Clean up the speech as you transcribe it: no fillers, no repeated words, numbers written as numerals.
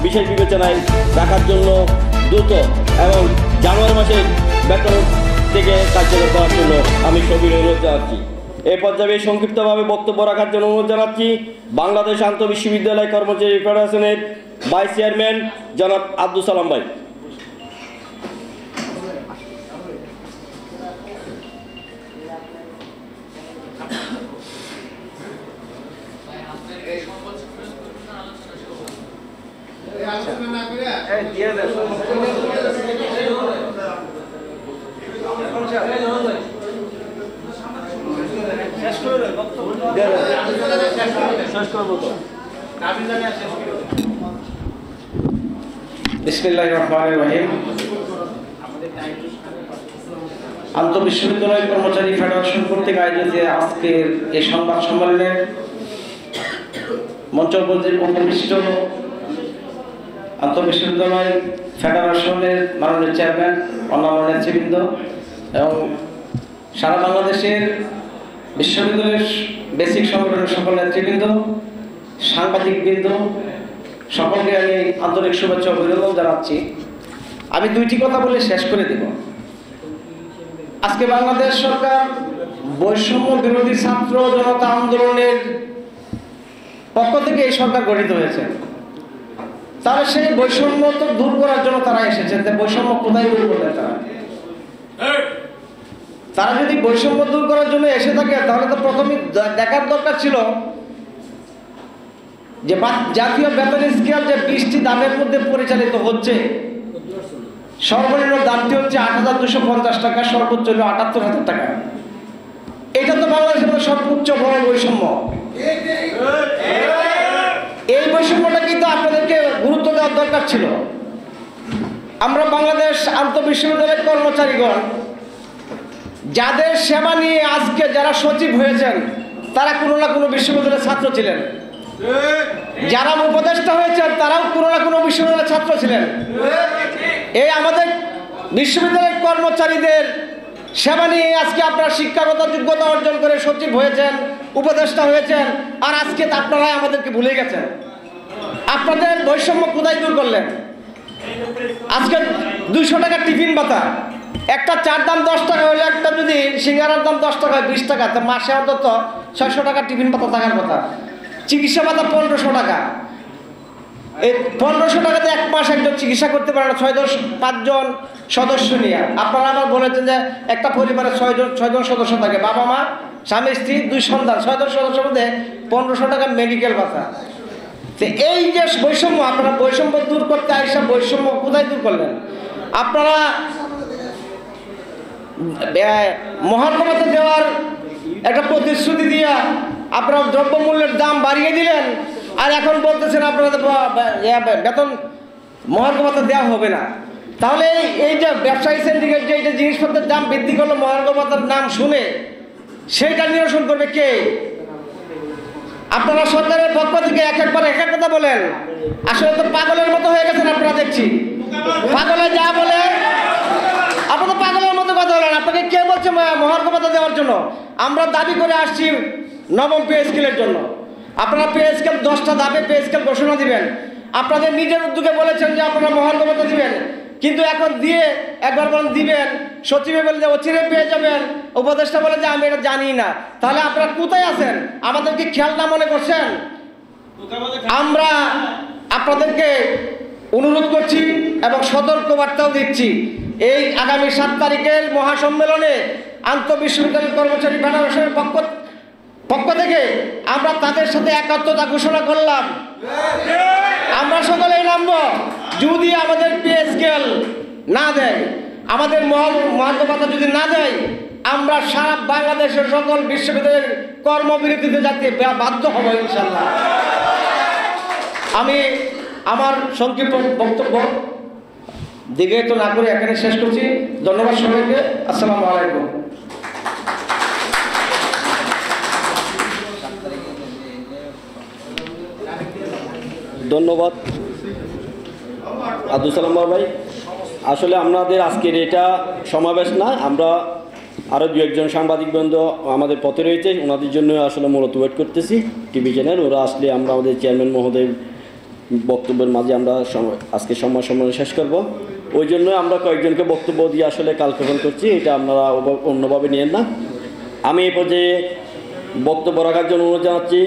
বিশেষ বিবেচনায় রাখার জন্য দ্রুত এবং জানুয়ারি মাসের বেতন থেকে কার্যকর করার জন্য আমি সবিনয় অনুরোধ জানাচ্ছি। এই পর্যায়ে সংক্ষিপ্তভাবে বক্তব্য রাখার জন্য অনুরোধ জানাচ্ছি বাংলাদেশ আন্তঃবিশ্ববিদ্যালয় কর্মচারী ফেডারেশনের ভাইস চেয়ারম্যান জনাব আব্দুল সালাম ভাই। বিসমিল্লাহির রহমানির রহিম। আন্তঃবিশ্ববিদ্যালয় কর্মচারী ফেডারেশন কর্তৃক আয়োজিত আজকের এই সংবাদ সম্মেলনে মঞ্চ উপবিষ্ট আন্তঃবিশ্ববিদ্যালয় ফেডারেশনের মাননীয় চেয়ারম্যান, অন্যান্য নেতৃবৃন্দ এবং সারা বাংলাদেশের বিশ্ববিদ্যালয়ের বেসিক সংগঠনের সকল নেতৃবৃন্দ, সাংবাদিকবৃন্দ, সকলকে আমি আন্তরিক শুভেচ্ছা অভিনন্দন জানাচ্ছি। আমি দুইটি কথা বলে শেষ করে দেব। আজকে বাংলাদেশ সরকার বৈষম্য বিরোধী ছাত্র জনতা আন্দোলনের পক্ষ থেকে এই সরকার গঠিত হয়েছে। তাহলে সেই বৈষম্য তো দূর করার জন্য তারা এসেছে। বৈষম্য কোথায় দূর করলেন তারা যদি বৈষম্য দূর করার জন্য এসে থাকে তাহলে তো প্রথমে দেখার দরকার ছিল যে জাতীয় বেতন স্কেল যে 20টি দামের মধ্যে পরিচালিত হচ্ছে, সর্বনিম্ন দামটি হচ্ছে 8,250 টাকা, সর্বোচ্চ হল 78,000 টাকা। এটা তো বাংলাদেশের সর্বোচ্চ বড় বৈষম্য। এই বৈষম্যটা কিন্তু আপনাদেরকে গুরুত্ব দেওয়ার দরকার ছিল। আমরা বাংলাদেশ আন্তঃবিশ্ববিদ্যালয়ের কর্মচারীগণ যাদের সেবা নিয়ে আজকে যারা সচিব হয়েছেন তারা কোনো না কোনো বিশ্ববিদ্যালয়ের ছাত্র ছিলেন, যারা উপদেষ্টা হয়েছেন তারাও কোনো না কোনো বিশ্ববিদ্যালয়ের ছাত্র ছিলেন। এই আমাদের বিশ্ববিদ্যালয়ের কর্মচারীদের সেবা নিয়ে আজকে আপনারা শিক্ষাগত যোগ্যতা অর্জন করে সচিব হয়েছেন, উপদেষ্টা হয়েছেন, আর আজকে আপনারাই আমাদেরকে ভুলে গেছেন। আপনাদের বৈষম্য কোথায় দূর করলেন? আজকে 200 টাকা টিফিন ভাতা, একটা চার দাম 10 টাকা হলে একটা যদি সিঙ্গারার দাম 10 টাকা 20 টাকা, তো মাসে অন্তত 600 টাকা টিফিন ভাতা থাকার কথা। চিকিৎসা ভাতা 1500 টাকা। এই 1500 টাকাতে এক মাস একজন চিকিৎসা করতে পারে না 5 জন সদস্য নিয়ে। আপনারা আবার বলেছেন যে একটা পরিবারে 6 জন সদস্য থাকে, বাবা মা স্বামী স্ত্রী 2 সন্তান, 6 জন সদস্যের মধ্যে 1500 টাকা মেডিকেল ভাতা। তো এই যে বৈষম্য, আপনারা বৈষম্য দূর করতে আইসা বৈষম্য কোথায় দূর করলেন? আপনারা মহার্ঘভাতা দেওয়ার একটা প্রতিশ্রুতি দিয়া আপনারা দ্রব্যমূল্যের দাম বাড়িয়ে দিলেন, আর এখন বলতেছেন আপনারা বেতন মহার্ঘভাতা দেওয়া হবে না। তাহলে এই যে ব্যবসায়ী সিন্ডিকেট যে জিনিসপত্রের দাম বৃদ্ধি করলো মহার্ঘভাতার নাম শুনে, সেইটা নিরসন করবে কে? আপনারা সরকারের পক্ষ থেকে একবার এক এক কথা বলেন। আসলে তো পাগলের মতো হয়ে গেছেন আপনারা, দেখছি পাগলে যা বলে আপনারা পাগলের মতো কথা বলেন। আপনাকে কে বলছে মহার্ঘভাতা দেওয়ার জন্য? আমরা দাবি করে আসছি নবম পে স্কেলের জন্য। আপনারা পে স্কেল 10টা ধাপে পে স্কেল ঘোষণা দিবেন। আপনাদের নিজের উদ্যোগে বলেছেন যে আপনারা মহার্ঘভাতা দিবেন, কিন্তু এখন দিয়ে একবার বলেন দিবেন, সচিবে বলে যে অচিরে পেয়ে যাবেন, উপদেষ্টা বলে যে আমি এটা জানি না। তাহলে আপনারা কোথায় আছেন? আমাদেরকে খেয়াল না মনে করছেন? আমরা আপনাদেরকে অনুরোধ করছি এবং সতর্ক বার্তাও দিচ্ছি, এই আগামী 7 তারিখের মহাসম্মেলনে আন্তঃবিশ্ববিদ্যালয় কর্মচারী ফেডারেশনের পক্ষ থেকে আমরা তাদের সাথে একাত্মতা ঘোষণা করলাম। আমরা সকলেই নামব। যদি আমাদের পে স্কেল না দেয়, আমাদের মহার্ঘভাতা যদি না দেয়, আমরা সারা বাংলাদেশের সকল বিশ্ববিদ্যালয়ের কর্মবিরতিতে যেতে বাধ্য হব ইনশাল্লাহ। আমি আমার সংক্ষিপ্ত বক্তব্য দিকে তো না করে এখানে শেষ করছি। ধন্যবাদ সবাইকে। আসসালামু আলাইকুম। ধন্যবাদ আব্দুল সালাম ভাই। আসলে আমাদের আজকের এটা সমাবেশ না, আমরা আরও 2-1 সাংবাদিকবৃন্দ আমাদের পথে রয়েছে, ওনাদের জন্য আসলে মূলত ওয়েট করতেছি টিভি চ্যানেল। ওরা আসলে আমরা আমাদের চেয়ারম্যান মহোদয় বক্তব্যের মাঝে আমরা আজকে সম্মান শেষ করব। ওই জন্য আমরা কয়েকজনকে বক্তব্য দিয়ে আসলে কালক্ষেপণ করছি, এটা আপনারা অন্যভাবে নিয়েন না। আমি এই পর্যায়ে বক্তব্য রাখার জন্য অনুরোধ জানাচ্ছি